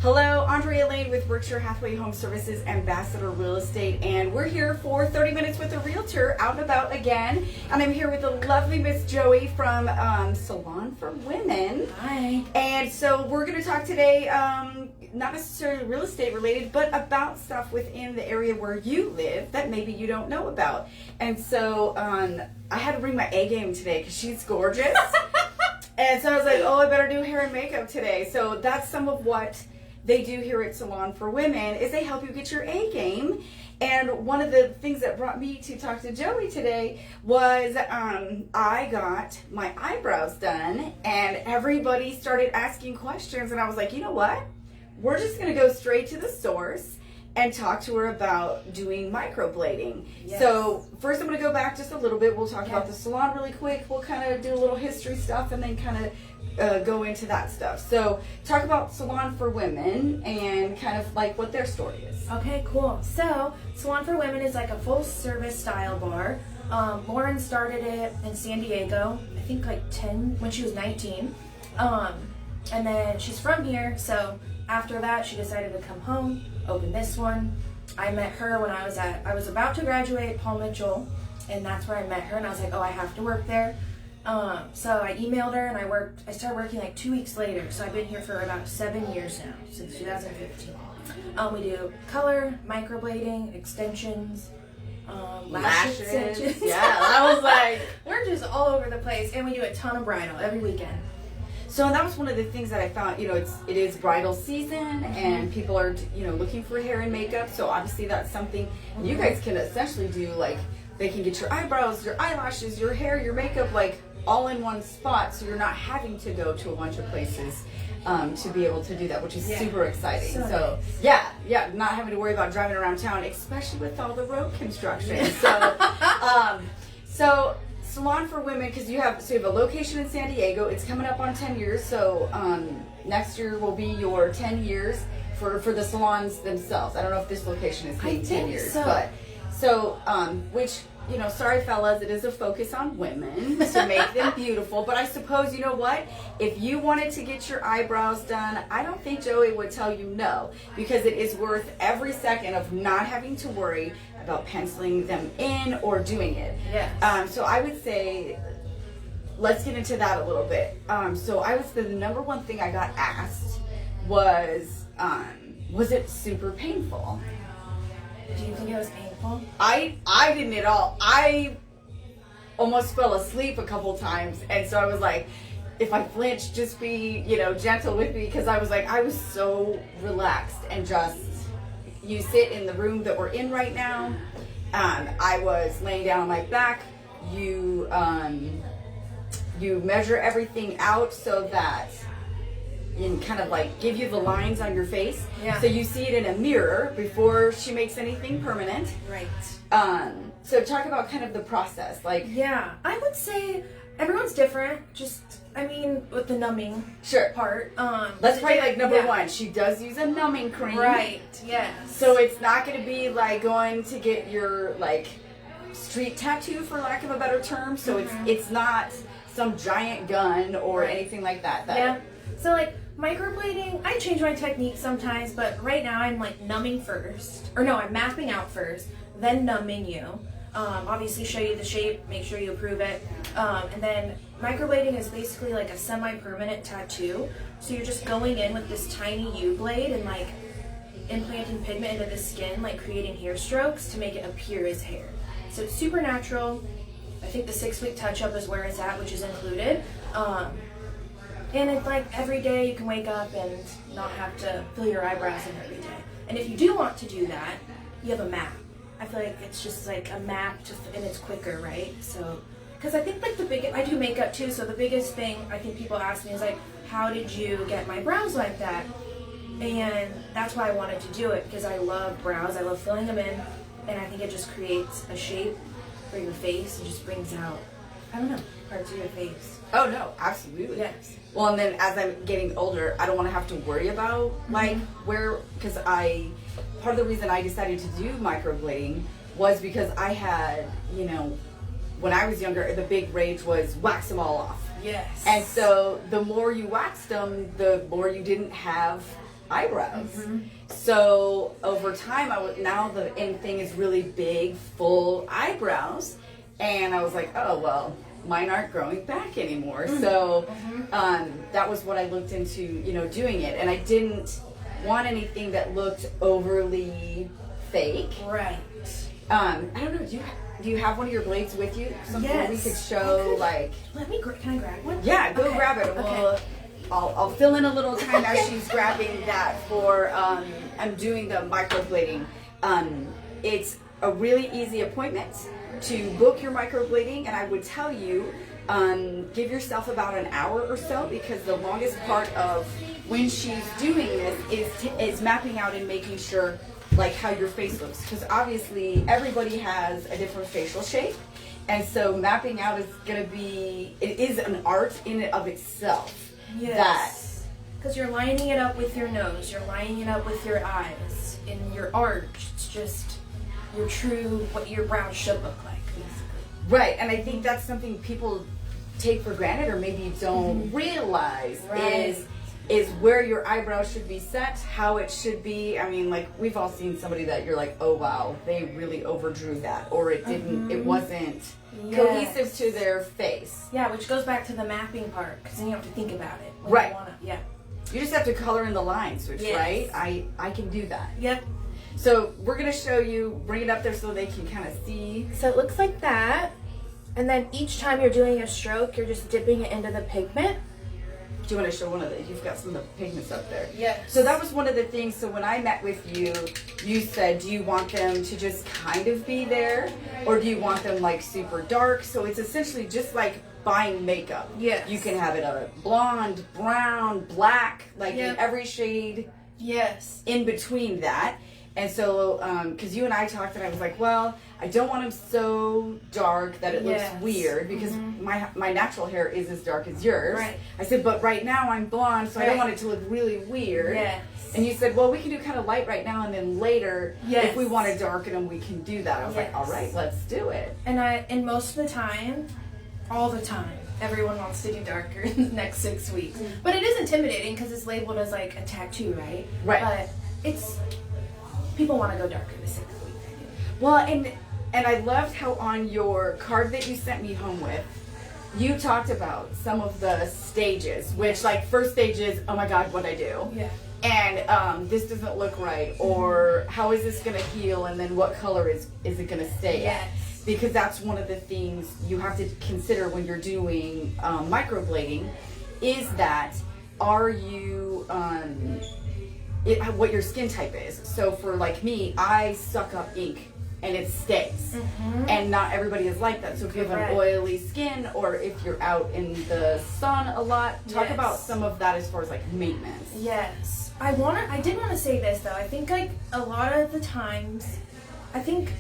Hello, Andrea Lane with Berkshire Hathaway Home Services, Ambassador Real Estate, and we're here for 30 Minutes with a Realtor, out and about again. And I'm here with the lovely Miss Joey from Salon for Women. Hi. And so we're going to talk today, not necessarily real estate related, but about stuff within the area where you live that maybe you don't know about. And so I had to bring my A game today because she's gorgeous. And so I was like, oh, I better do hair and makeup today. So that's some of what they do here at Salon for Women, is they help you get your A game. And one of the things that brought me to talk to Joey today was I got my eyebrows done, and everybody started asking questions, and I was like, you know what? We're just going to go straight to the source and talk to her about doing microblading. Yes. So first I'm going to go back just a little bit. We'll talk about the salon really quick. We'll kind of do a little history stuff and then kind of go into that stuff. So talk about Salon for Women and kind of like what their story is. Okay, cool. So Salon for Women is like a full service style bar. Lauren started it in San Diego, I think like when she was 19. And then she's from here, so after that she decided to come home, open this one. I met her when I was about to graduate Paul Mitchell, and that's where I met her, and I was like, oh, I have to work there. So I emailed her, and I started working like 2 weeks later. So I've been here for about 7 years now, since 2015. We do color, microblading, extensions, lash extensions. Yeah, I was like, we're just all over the place, and we do a ton of bridal every weekend. so that was one of the things that I found, it is bridal season and people are, looking for hair and makeup. So obviously that's something you guys can essentially do. Like, they can get your eyebrows, your eyelashes, your hair, your makeup, like all in one spot. So you're not having to go to a bunch of places to be able to do that, which is super exciting. So nice. yeah, not having to worry about driving around town, especially with all the road construction. So Salon for Women, because you have a location in San Diego. It's coming up on 10 years. So next year will be your 10 years for the salons themselves. I don't know if this location is being 10 years, but which, sorry fellas, it is a focus on women to make them beautiful. But I suppose, you know what? If you wanted to get your eyebrows done, I don't think Joey would tell you no, because it is worth every second of not having to worry about penciling them in or doing it. Yes. So I would say, let's get into that a little bit. So I would say the number one thing I got asked was it super painful? Do you think it was painful? I didn't at all. I almost fell asleep a couple times, and so I was like, if I flinch, just be, gentle with me, because I was so relaxed and just, you sit in the room that we're in right now. I was laying down on my back. You measure everything out so that and kind of like give you the lines on your face. Yeah. So you see it in a mirror before she makes anything permanent. Right. So talk about kind of the process. Yeah, I would say everyone's different. With the numbing part. Let's play number one. She does use a numbing cream. Right, yes. So it's not going to be like going to get your street tattoo, for lack of a better term. So it's not some giant gun or anything like that. Yeah. So microblading, I change my technique sometimes, but right now I'm numbing first. Or no, I'm mapping out first, then numbing you. Obviously show you the shape, make sure you approve it. And then microblading is basically like a semi-permanent tattoo. So you're just going in with this tiny U-blade and implanting pigment into the skin, creating hair strokes to make it appear as hair. So it's super natural. I think the 6-week touch-up is where it's at, which is included. And it's every day you can wake up and not have to fill your eyebrows in every day. And if you do want to do that, you have a map. I feel like it's just a map and it's quicker, right? So, because I think I do makeup too, so the biggest thing I think people ask me is how did you get my brows like that? And that's why I wanted to do it, because I love brows, I love filling them in, and I think it just creates a shape for your face and just brings out, parts of your face. Oh no, absolutely. Yes. Well, and then as I'm getting older, I don't want to have to worry about where, because part of the reason I decided to do microblading was because I had, when I was younger, the big rage was wax them all off. Yes. And so the more you waxed them, the more you didn't have eyebrows. So over time, now the end thing is really big, full eyebrows, and I was like, oh well, mine aren't growing back anymore. So that was what I looked into, you know, doing it, and I didn't want anything that looked overly fake. Right. I don't know. Do you have one of your blades with you? Something Yes. we could show, like. Let me. Can I grab one? Yeah, go Okay. grab it. Okay. Well, I'll fill in a little time as she's grabbing that for. I'm doing the microblading. It's a really easy appointment to book your microblading, and I would tell you, give yourself about an hour or so, because the longest part of when she's doing this is mapping out and making sure like how your face looks, because obviously everybody has a different facial shape, and so mapping out is going to be, it is an art in and of itself. Yes. Because you're lining it up with your nose, you're lining it up with your eyes, in your arch. It's just your true, what your brow should look like, basically. Right, and I think that's something people take for granted, or maybe don't realize, is where your eyebrows should be set, how it should be. I mean, like, we've all seen somebody that you're like, oh wow, they really overdrew that, or it didn't, it wasn't cohesive to their face. Yeah, which goes back to the mapping part, because then you have to think about it. when Right. You wanna, yeah. You just have to color in the lines, which, Yes. right? I can do that. Yep. So we're going to show you, bring it up there so they can kind of see. So it looks like that. And then each time you're doing a stroke, you're just dipping it into the pigment. Do you want to show one of the, you've got some of the pigments up there. Yes. So that was one of the things, so when I met with you, you said, do you want them to just kind of be there? Or do you want them like super dark? So it's essentially just like buying makeup. Yes. You can have it a blonde, brown, black, like in every shade Yes. in between that. And so, because you and I talked, and I was like, well, I don't want them so dark that it looks weird, because my natural hair is as dark as yours. Right. I said, but right now I'm blonde, so I don't want it to look really weird. Yes. And you said, well, we can do kind of light right now, and then later, if we want to darken them, we can do that. I was like, all right, let's do it. And most of the time, all the time, everyone wants to do darker in the next 6 weeks. But it is intimidating because it's labeled as like a tattoo, right? Right. But it's, people want to go darker the 6th week. Well, and I loved how on your card that you sent me home with, you talked about some of the stages, which like first stage is, oh my God, what'd I do? Yeah. And this doesn't look right, or how is this going to heal, and then what color is it going to stay at? Because that's one of the things you have to consider when you're doing microblading, is that are you what your skin type is. So for like me, I suck up ink and it stays, and not everybody is like that. So if you have an oily skin, or if you're out in the sun a lot, talk about some of that as far as like maintenance. Yes. I did want to say this though. I think like a lot of the times, I think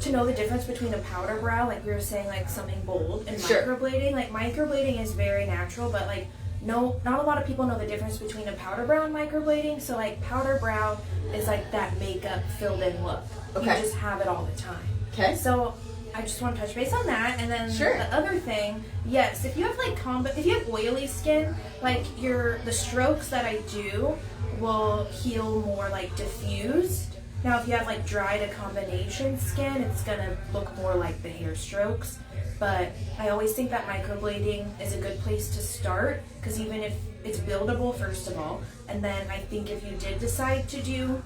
to know the difference between a powder brow, like we were saying, like something bold, and microblading. Like microblading is very natural, but like not a lot of people know the difference between a powder brow and microblading. So like powder brow is like that makeup filled in look. Okay. You just have it all the time. Okay. So I just want to touch base on that, and then the other thing, yes, if you have like if you have oily skin, like the strokes that I do will heal more like diffused. Now if you have like dry to combination skin, it's gonna look more like the hair strokes. But I always think that microblading is a good place to start, because even if it's buildable, first of all, and then I think if you did decide to do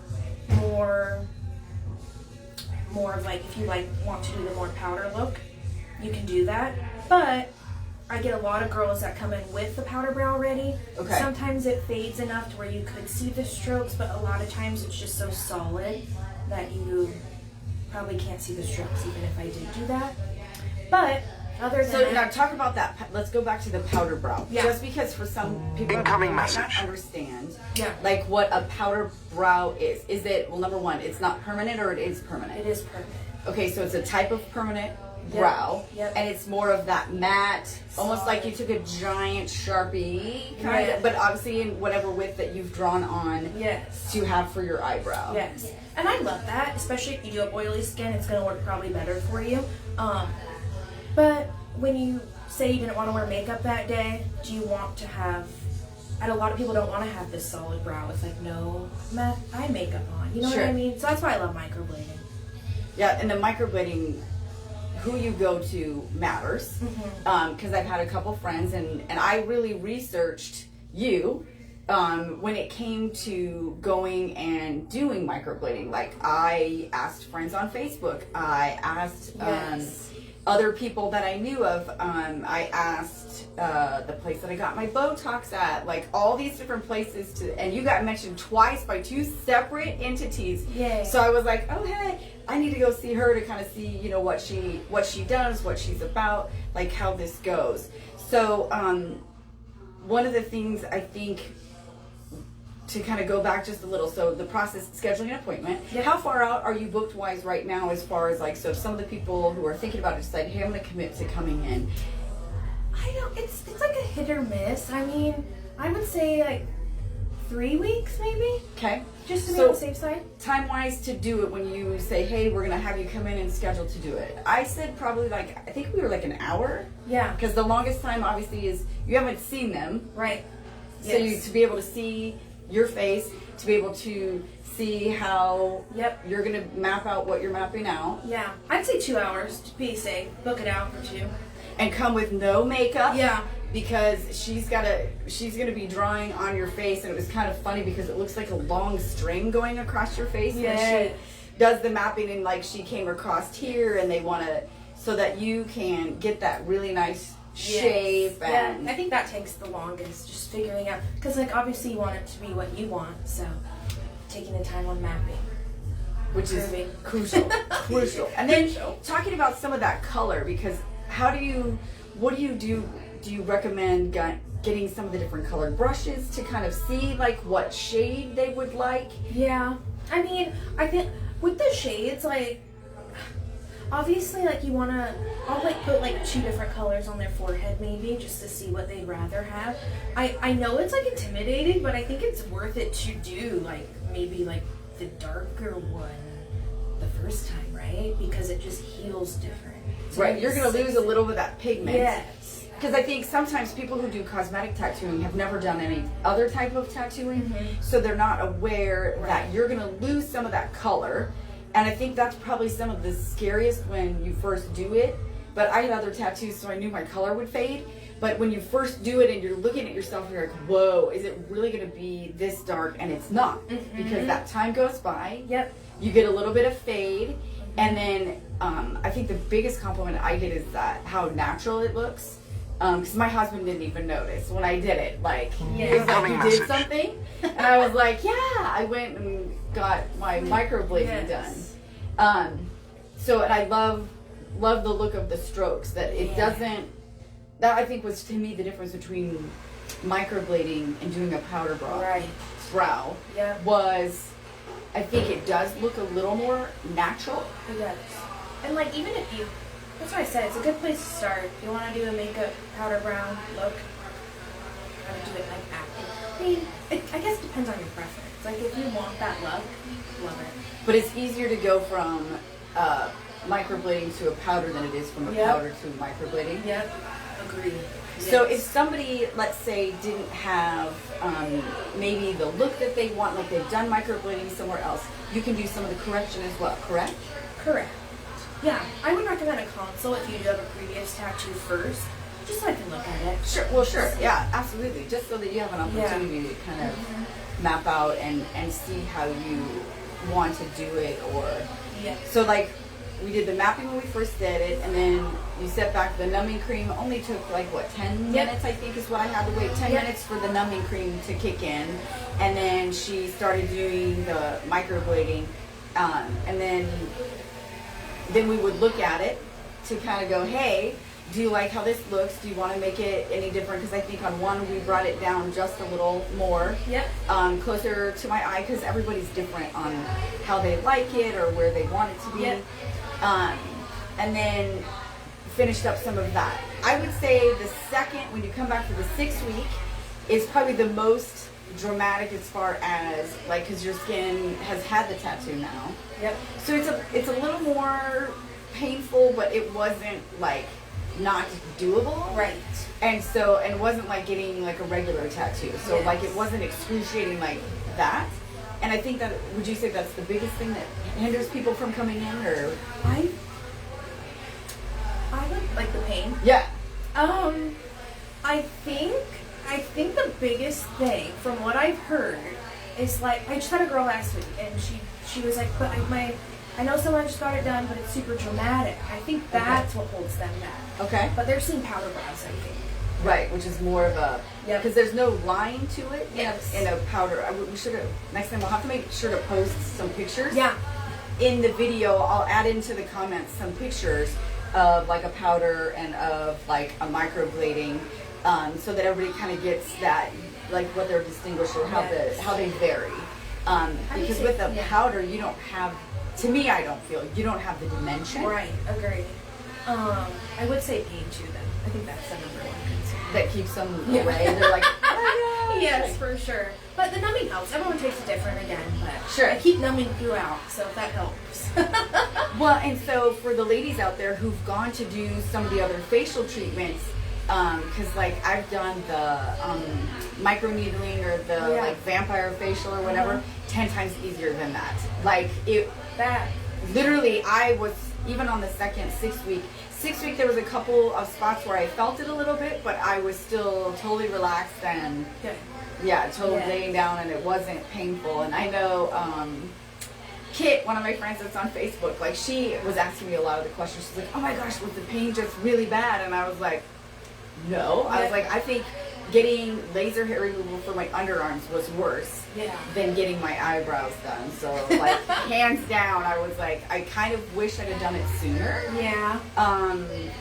more of like, if you like want to do the more powder look, you can do that. But I get a lot of girls that come in with the powder brow already. Okay. Sometimes it fades enough to where you could see the strokes, but a lot of times it's just so solid that you probably can't see the strokes even if I did do that. But other than that, now talk about that. Let's go back to the powder brow. Yeah. Just because for some people might not understand, like what a powder brow is. Is it, well, number one, it's not permanent, or it is permanent? It is permanent. Okay, so it's a type of permanent brow, and it's more of that matte, almost like you took a giant Sharpie kind of, but obviously in whatever width that you've drawn on to have for your eyebrow. Yes, and I love that, especially if you do have oily skin, it's going to work probably better for you. But when you say you didn't want to wear makeup that day, do you want to have and a lot of people don't want to have this solid brow with like no eye makeup on. You know Sure. what I mean? So that's why I love microblading. Yeah, and the microblading, who you go to matters. Because I've had a couple friends, and I really researched you when it came to going and doing microblading. Like, I asked friends on Facebook. I asked other people that I knew of. I asked the place that I got my Botox at. Like, all these different places and you got mentioned twice by two separate entities. Yay. So I was like, oh hey, I need to go see her to kind of see, you know, what she does, what she's about, like how this goes. So one of the things I think, to kind of go back just a little, so the process, scheduling an appointment. Yeah. How far out are you booked wise right now, as far as like, so if some of the people who are thinking about it decide, hey, I'm going to commit to coming in? I don't. It's like a hit or miss. I mean, I would say like 3 weeks maybe, Okay. just to be So- on the safe side. Time wise to do it, when you say, hey, we're going to have you come in and schedule to do it. I said probably like, I think we were like an hour. Yeah. Because the longest time obviously is you haven't seen them. Right. So you, to be able to see your face, to be able to see how Yep. you're going to map out what you're mapping out, Yeah. I'd say 2 hours to be safe. Book it out for 2. and come with no makeup. Yeah. Because she's gonna be drawing on your face, and it was kind of funny because it looks like a long string going across your face when Yes. she does the mapping, and like she came across here, and they want to, so that you can get that really nice shape. Yeah, And I think that takes the longest, just figuring out, because like obviously you want it to be what you want, so taking the time on mapping. which is Groovy. crucial. And then Crucial. talking about some of that color, because what do you do? Do you recommend getting some of the different colored brushes to kind of see like what shade they would like? Yeah, I mean, I think with the shades, like obviously, like you wanna, I'll like put like 2 different colors on their forehead maybe just to see what they'd rather have. I know it's like intimidating, but I think it's worth it to do like maybe like the darker one the first time, right? Because it just heals different. So Right, you're gonna lose a little bit of that pigment. Yes. Because I think sometimes people who do cosmetic tattooing have never done any other type of tattooing, so they're not aware that you're going to lose some of that color. And I think that's probably some of the scariest when you first do it. But I had other tattoos, so I knew my color would fade. But when you first do it and you're looking at yourself, you're like, whoa, is it really going to be this dark? And it's not, because that time goes by. Yep. You get a little bit of fade. And then I think the biggest compliment I get is that how natural it looks. Because my husband didn't even notice when I did it. Like, he was like, you did something? And I was like, yeah. I went and got my microblading done. So, and I love the look of the strokes. That it doesn't, that I think was to me the difference between microblading and doing a powder brow. Yeah. Was, I think it does look a little more natural. It does. And like even if you, that's why I said it's a good place to start. If you want to do a makeup powder brown look, try to do it like active. I mean, I guess it depends on your preference. Like if you want that look, love it. But it's easier to go from microblading to a powder than it is from a powder to microblading. Yep. Agreed. So if somebody, let's say, didn't have maybe the look that they want, like they've done microblading somewhere else, you can do some of the correction as well, correct? Correct. Yeah, I would recommend a consult if you do have a previous tattoo first, just so I can look at it. Sure. Well, sure. Yeah, absolutely. Just so that you have an opportunity to kind of map out and see how you want to do it, or so like we did the mapping when we first did it, and then you set back the numbing cream. Only took like what 10 minutes, I think, is what I had to wait. 10 minutes for the numbing cream to kick in, and then she started doing the microblading, and then we would look at it to kind of go, hey, do you like how this looks? Do you want to make it any different? Because I think on one we brought it down just a little more, closer to my eye, because everybody's different on how they like it or where they want it to be. And then finished up some of that. I would say the second, when you come back for the 6th week, is probably the most dramatic as far as like, because your skin has had the tattoo now. So it's a little more painful, but it wasn't like not doable. Right. And so, and it wasn't like getting like a regular tattoo. So Yes. like it wasn't excruciating like that. And I think that, would you say that's the biggest thing that hinders people from coming in, or? I would like the pain. Yeah. I think the biggest thing from what I've heard is like, I just had a girl last week and she was like, but I know someone just got it done, but it's super dramatic. I think that's what holds them back. Okay. But they're seeing powder brows, I think. Right, which is more of a, Yep. because there's no line to it. Yes. In a powder. We should have, next time we'll have to make sure to post some pictures. Yeah. In the video, I'll add into the comments some pictures of like a powder and of like a microblading, so that everybody kind of gets that, like what they're distinguished or how Yes. how they vary. Because with a powder, you don't have, to me, I don't feel, you don't have the dimension. Right, agree. I would say pain too then. I think that's the number one concern. That keeps them away. They're like, oh my gosh. Yes, for sure. But the numbing helps. Everyone takes it different again, but Sure. I keep numbing throughout, so if that helps. Well, and so for the ladies out there who've gone to do some of the other facial treatments, because like I've done the microneedling or the Yeah. like vampire facial or whatever, 10 times easier than that. Like it, That. literally, I was, even on the second 6 week, there was a couple of spots where I felt it a little bit, but I was still totally relaxed and Good. yeah, totally Yeah. laying down, and it wasn't painful. And I know Kit, one of my friends that's on Facebook, like she was asking me a lot of the questions. She's like, oh my gosh, was the pain just really bad? And I was like, no. I was like, I think getting laser hair removal for my underarms was worse Yeah. than getting my eyebrows done. So like hands down, I was like, I kind of wish I'd have done it sooner. Yeah.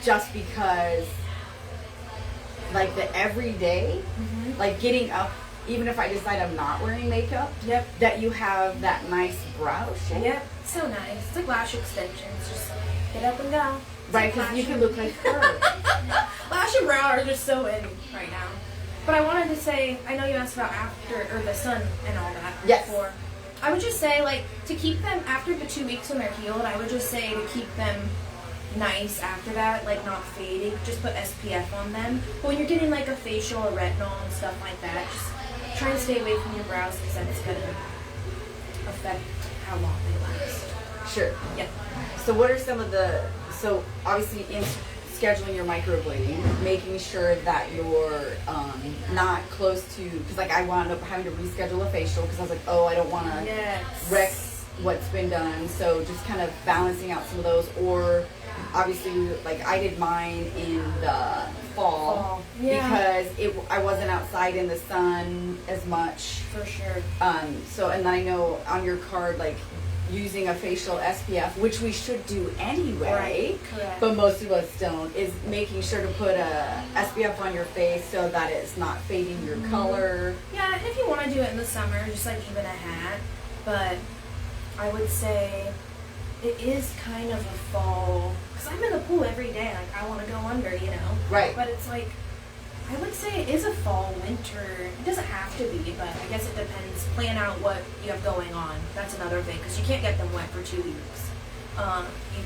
Just because like the everyday, like getting up, even if I decide I'm not wearing makeup, Yep. that you have that nice brow shape. Yep. So nice. It's like lash extensions. Just get up and go. It's Right, like because you lash can look like her. Lash and brow are just so in right now. But I wanted to say, I know you asked about after, or the sun and all that Yes. before. I would just say, like, to keep them, after the 2 weeks when they're healed, I would just say to keep them nice after that, like not fading. Just put SPF on them. But when you're getting like a facial or retinol and stuff like that, just try and stay away from your brows because then it's going to affect how long they last. Sure. Yeah. So what are some of the, so obviously in scheduling your microblading, making sure that you're not close to, because like I wound up having to reschedule a facial because I was like, oh, I don't want to Yes. wreck what's been done. So just kind of balancing out some of those, or obviously like I did mine in the fall Yeah. because I wasn't outside in the sun as much. For sure. So, and I know on your card, like using a facial SPF, which we should do anyway, Right, correct. but most of us don't, is making sure to put a SPF on your face so that it's not fading your color. Yeah, and if you want to do it in the summer, just like even a hat. But I would say it is kind of a fall, because I'm in the pool every day, like I want to go under, you know? Right. But it's like, I would say it is a fall, winter. It doesn't have to be, but I guess it depends. Plan out what you have going on. That's another thing, because you can't get them wet for 2 weeks. You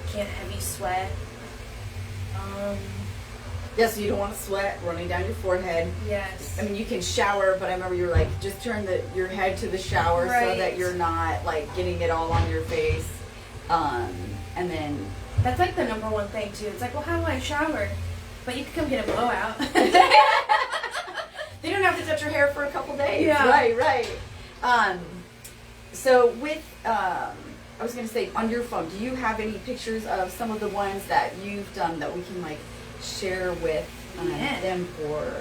can't heavy sweat. Yeah, so you don't want to sweat running down your forehead. Yes. I mean, you can shower, but I remember you were like, just turn your head to the shower so Right. that you're not like getting it all on your face. And then That's like the number one thing too. It's like, well, how do I shower? But you can come get a blowout. they don't have to touch your hair for a couple days. Yeah. Right. So with, I was going to say, on your phone, do you have any pictures of some of the ones that you've done that we can like share with Yeah. them for?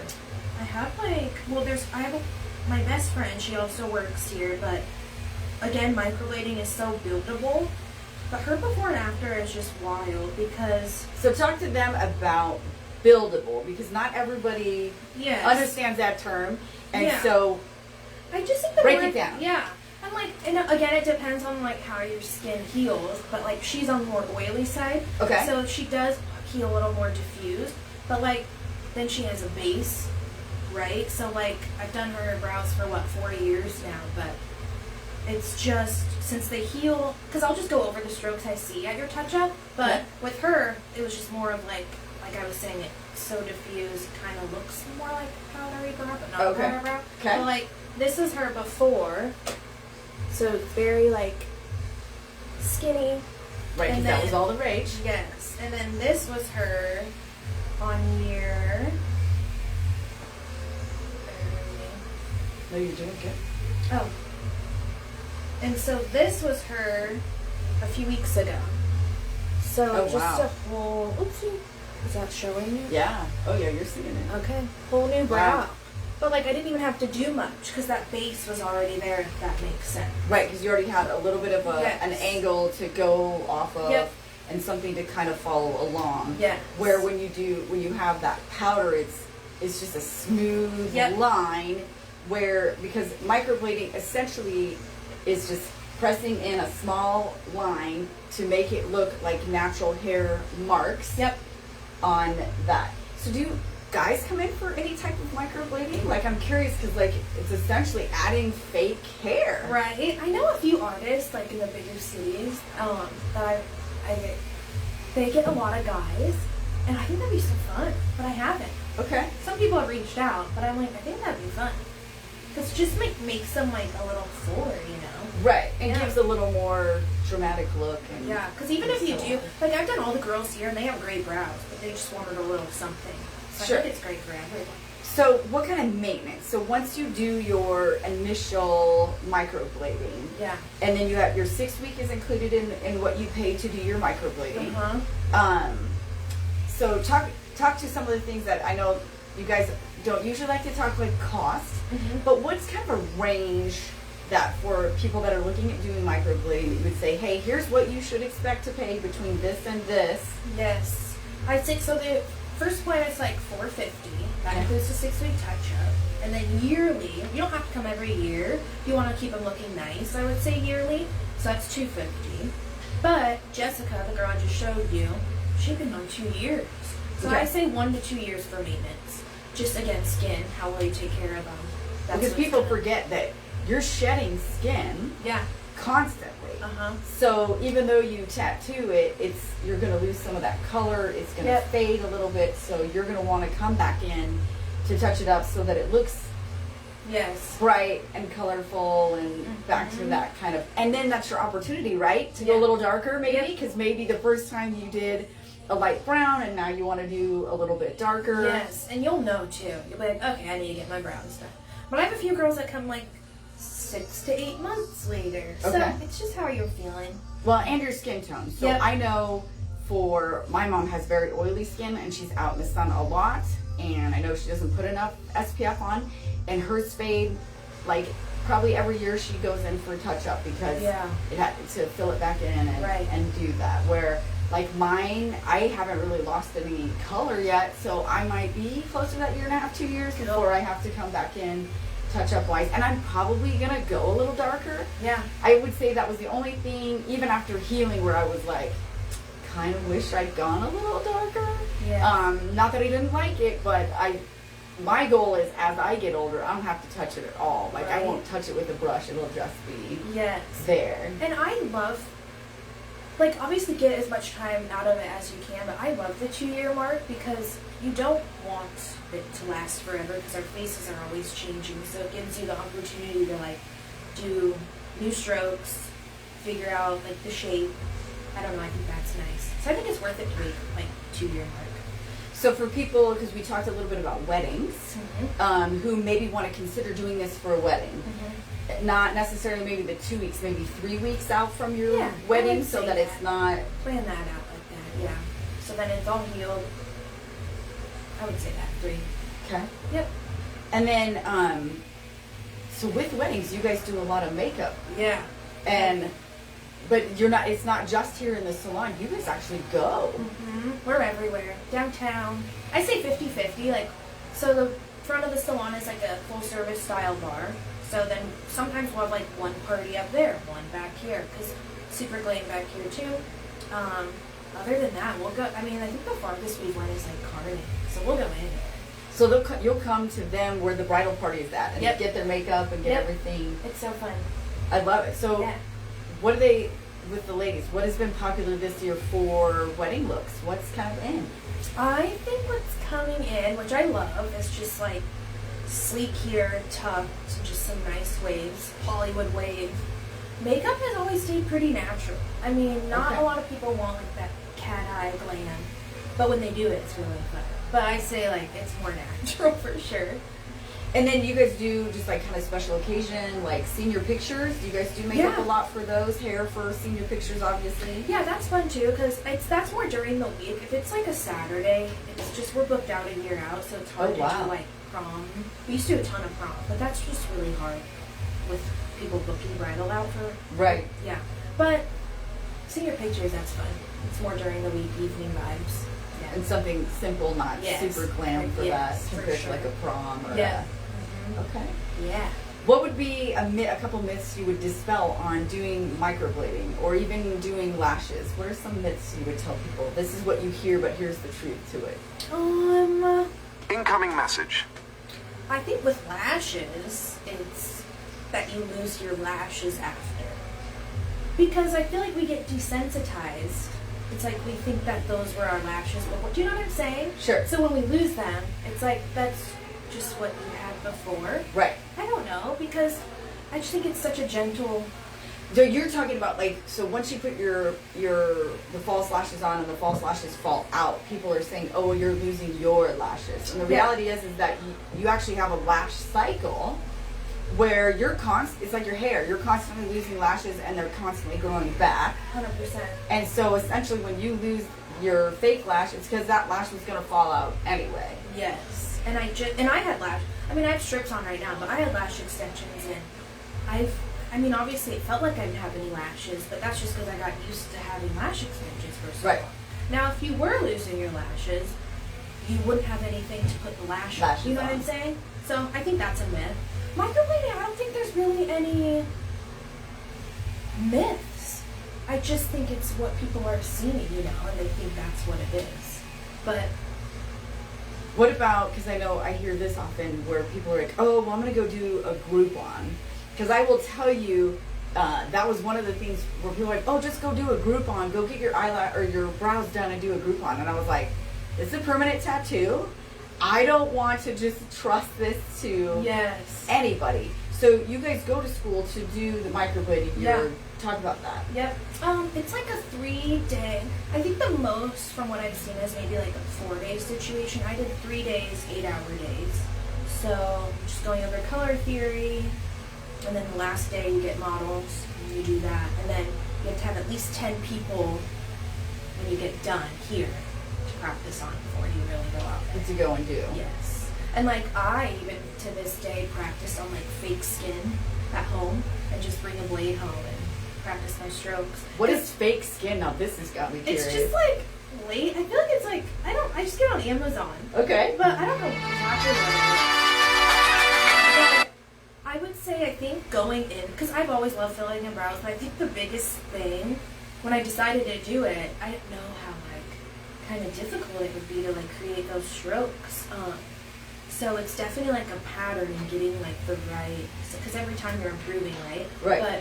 I have my best friend, she also works here, but again, microblading is so buildable. But her before and after is just wild because So talk to them about buildable, because not everybody yes. understands that term. And Yeah. so I just think the break word, it down. Yeah. And like, and again, it depends on like how your skin heals. But like, she's on the more oily side. Okay. So she does heal a little more diffused. But like, then she has a base, right? So like, I've done her brows for 4 years now. But It's just, since they heal, because I'll just go over the strokes I see at your touch-up, but Okay. with her, it was just more of like I was saying, it's so diffused, kind of looks more like powdery brow, but not Okay. powder brow. Okay. But like, this is her before, so it's very like skinny. Right, because And that then- was all the rage. Yes, and then this was her on year. No, you're doing good. Oh. And so this was her a few weeks ago. So Oh, just wow. a whole, oopsie, is that showing you? Yeah. Oh, yeah, you're seeing it. Okay, whole new brow. Wow. But like I didn't even have to do much because that base was already there, if that makes sense. Right, because you already had a little bit of Yes. an angle to go off of, Yep. and something to kind of follow along. Yes. Where when you have that powder, it's just a smooth Yep. line. Where, because microblading essentially is just pressing in a small line to make it look like natural hair marks. Yep. On that. So do you guys come in for any type of microblading? Like, I'm curious because like it's essentially adding fake hair. Right. I know a few artists like in the bigger cities that they get a lot of guys, and I think that'd be so fun, but I haven't. Okay. Some people have reached out, but I'm like, I think that'd be fun. Because just makes them like a little fuller, you know? Right. And Yeah. gives a little more dramatic look. And Yeah, because even if you so do, on. like I've done all the girls here and they have great brows, but they just wanted a little something. So Sure. I think it's great for everyone. So what kind of maintenance? So once you do your initial microblading, Yeah. and then you have your 6 week is included in what you pay to do your microblading. Uh-huh. So talk to some of the things that I know you guys don't usually like to talk like cost, but what's kind of a range that for people that are looking at doing microblading that you would say, hey, here's what you should expect to pay between this and this. Yes. I'd say, so the first appointment's like $450. That includes the 6 week touch-up. And then yearly, you don't have to come every year. If you want to keep them looking nice, I would say yearly. So that's $250. But Jessica, the girl I just showed you, she's been on 2 years. So Okay. I say 1 to 2 years for maintenance. Just again, skin. How will you take care of them? That's Because what's people gonna- forget that you're shedding skin Yeah. constantly. Uh-huh. So even though you tattoo it, you're going to lose some of that color. It's going to Yep. fade a little bit. So you're going to want to come back in to touch it up so that it looks Yes. bright and colorful and back to that kind of. And then that's your opportunity, right? To go Yeah. a little darker, maybe, Yep. because maybe the first time you did a light brown and now you want to do a little bit darker. Yes, and you'll know too. You'll be like, okay, I need to get my brows done. But I have a few girls that come like 6 to 8 months later. So Okay. it's just how you're feeling. Well, and your skin tone. So Yep. I know for my mom has very oily skin and she's out in the sun a lot, and I know she doesn't put enough SPF on, and hers fade like probably every year she goes in for a touch up because Yeah. it had to fill it back in and, Right. and do that. Where like mine, I haven't really lost any color yet, so I might be close to that 1.5 to 2 years before I have to come back in touch up wise, and I'm probably gonna go a little darker. Yeah. I would say that was the only thing, even after healing, where I was like, kind of wish I'd gone a little darker. Yeah. Not that I didn't like it, but my goal is as I get older, I don't have to touch it at all. Like I Right. won't touch it with a brush; it'll just be Yes. there. And I love, like, obviously get as much time out of it as you can, but I love the 2-year mark because you don't want it to last forever because our faces are always changing. So it gives you the opportunity to, like, do new strokes, figure out, like, the shape. I don't know, I think that's nice. So I think it's worth it to wait, like, 2-year mark. So for people, because we talked a little bit about weddings, who maybe want to consider doing this for a wedding, not necessarily maybe the 2 weeks, maybe 3 weeks out from your Yeah, I wedding, would so say that it's that. not. Plan that out like that, yeah. So then it's all healed. I would say that, 3. Okay. Yep. And then, so with weddings, you guys do a lot of makeup, Yeah. but it's not just here in the salon. You guys actually go. We're everywhere. Downtown. I say 50-50. Like, so the front of the salon is like a full service style bar. So then sometimes we'll have like one party up there, one back here, because super glam back here too. Other than that, we'll go. I mean, I think the farthest we went is like Carney, so we'll go anywhere. So you'll come to them where the bridal party is at and Yep. get their makeup and get Yep. everything. It's so fun. I love it. So Yeah. what are they, with the ladies, what has been popular this year for wedding looks? What's kind of in? I think what's coming in, which I love, is just like sleek here, tucked, just some nice waves, Hollywood wave. Makeup has always stayed pretty natural. I mean, not Okay. a lot of people want like that cat eye glam, but when they do it, it's really fun. But I say like it's more natural for sure. And then you guys do just like kind of special occasion, like senior pictures. Do you guys do makeup Yeah. a lot for those? Hair for senior pictures, obviously. Yeah, that's fun too, because that's more during the week. If it's like a Saturday, it's just we're booked out a year out, so it's hard Oh, to wow. do like prom. We used to do a ton of prom, but that's just really hard with people booking bridal out for. Right. Yeah, but senior pictures, that's fun. It's more during the week, evening vibes. Yeah. And something simple, not Yes. super glam for Yes, that, for compared sure. to like a prom or Yeah. Okay. Yeah. What would be a couple myths you would dispel on doing microblading or even doing lashes? What are some myths you would tell people? This is what you hear, but here's the truth to it. Incoming message. I think with lashes, it's that you lose your lashes after. Because I feel like we get desensitized. It's like we think that those were our lashes before. Do you know what I'm saying? Sure. So when we lose them, it's like that's just what you had before. Right. I don't know, because I just think it's such a gentle. So you're talking about like, so once you put the false lashes on and the false lashes fall out, people are saying, oh, you're losing your lashes. And the Yeah. reality is that you actually have a lash cycle where it's like your hair. You're constantly losing lashes and they're constantly growing back. 100%. And so essentially when you lose your fake lash, it's because that lash was going to fall out anyway. Yes. And I had lash. I mean, I have strips on right now, but I had lash extensions, and I mean, obviously, it felt like I didn't have any lashes, but that's just because I got used to having lash extensions for so Right. long. Now, if you were losing your lashes, you wouldn't have anything to put the lash on. Lashes You know what on. I'm saying? So I think that's a myth. Microblading, I don't think there's really any myths. I just think it's what people are seeing, and they think that's what it is. But What about, because I know I hear this often where people are like, oh, well, I'm going to go do a Groupon. Because I will tell you, that was one of the things where people are like, oh, just go do a Groupon. Go get your eyelash or your brows done and do a Groupon. And I was like, this is a permanent tattoo. I don't want to just trust this to yes. anybody. So you guys go to school to do the microblading. Yeah. Talk about that. Yep. It's like a 3-day. I think the most from what I've seen is maybe like a 4-day situation. I did 3 days, 8-hour days. So just going over color theory, and then the last day you get models, and you do that, and then you have to have at least 10 people when you get done here to practice on before you really go out there. To go and do. Yes. And like I even to this day practice on like fake skin at home and just bring a blade home and practice my strokes. What is fake skin? Now this has got me curious. It's just like late. I feel like it's like I just get it on Amazon. Okay. But I don't know exactly what it is. But I would say I think going in, because I've always loved filling in brows, but I think the biggest thing when I decided to do it, I didn't know how like kind of difficult it would be to like create those strokes. So it's definitely like a pattern in getting like the right, because every time you're improving, right? Right. But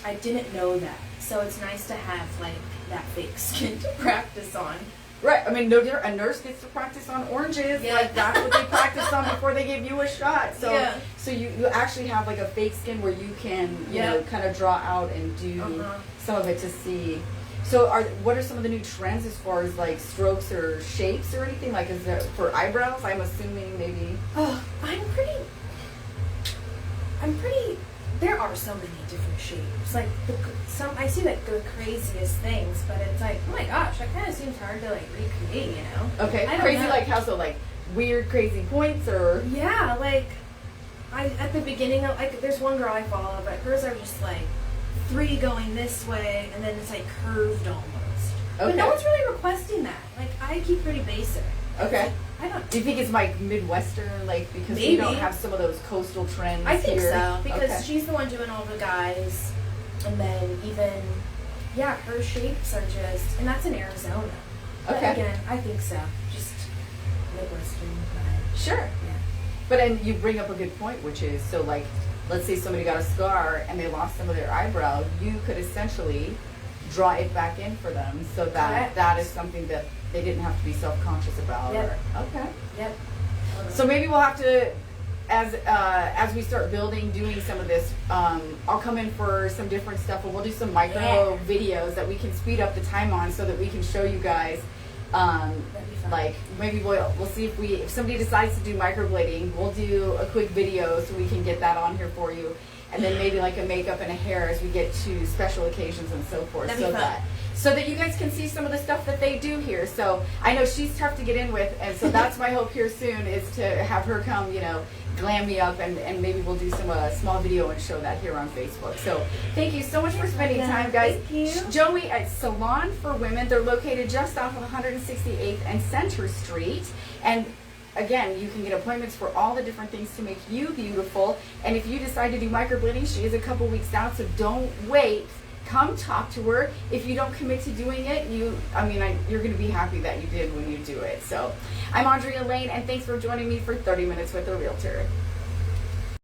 I didn't know that, so it's nice to have like that fake skin to practice on. Right. I mean, no different. A nurse gets to practice on oranges. Yeah. Like that's what they practice on before they give you a shot. So, Yeah. so you actually have like a fake skin where you can you Yeah. know kind of draw out and do Uh-huh. some of it to see. So, what are some of the new trends as far as like strokes or shapes or anything? Like, is there for eyebrows? I'm assuming maybe. Oh, I'm pretty. There are so many different shapes. Like I see like the craziest things, but it's like, oh my gosh, that kind of seems hard to like recreate, you know? Okay. I don't Crazy know. like how so like weird crazy points or. Yeah, like I at the beginning of like there's one girl I follow, but hers are just like 3 going this way, and then it's like curved almost. But no Okay. one's really requesting that. Like I keep pretty basic. Okay. I don't. Do you think it's like Midwestern, like because we Maybe. don't have some of those coastal trends I think here? so because Okay. she's the one doing all the guys, and then even her shapes are just, and that's in Arizona. But Okay. again, I think so. Just Midwestern vibe. Sure. Yeah. But and you bring up a good point, which is so like let's say somebody got a scar and they lost some of their eyebrow, you could essentially draw it back in for them, so that Correct. that is something that they didn't have to be self-conscious about. Yep. Okay. Yep. So maybe we'll have to, as we start doing some of this, I'll come in for some different stuff, and we'll do some micro videos that we can speed up the time on, so that we can show you guys. That'd be fun. Like maybe we'll see if somebody decides to do microblading, we'll do a quick video so we can get that on here for you, and then maybe like a makeup and a hair as we get to special occasions and so forth. That'd be fun. So that you guys can see some of the stuff that they do here. So I know she's tough to get in with, and so that's my hope here soon, is to have her come, glam me up, and maybe we'll do some small video and show that here on Facebook. So thank you so much for spending time, guys. Thank you. Joey at Salon for Women. They're located just off of 168th and Center Street. And again, you can get appointments for all the different things to make you beautiful. And if you decide to do microblading, she is a couple weeks out, so don't wait. Come talk to her. If you don't commit to doing it, you're going to be happy that you did when you do it. So I'm Andrea Lane, and thanks for joining me for 30 Minutes with a Realtor.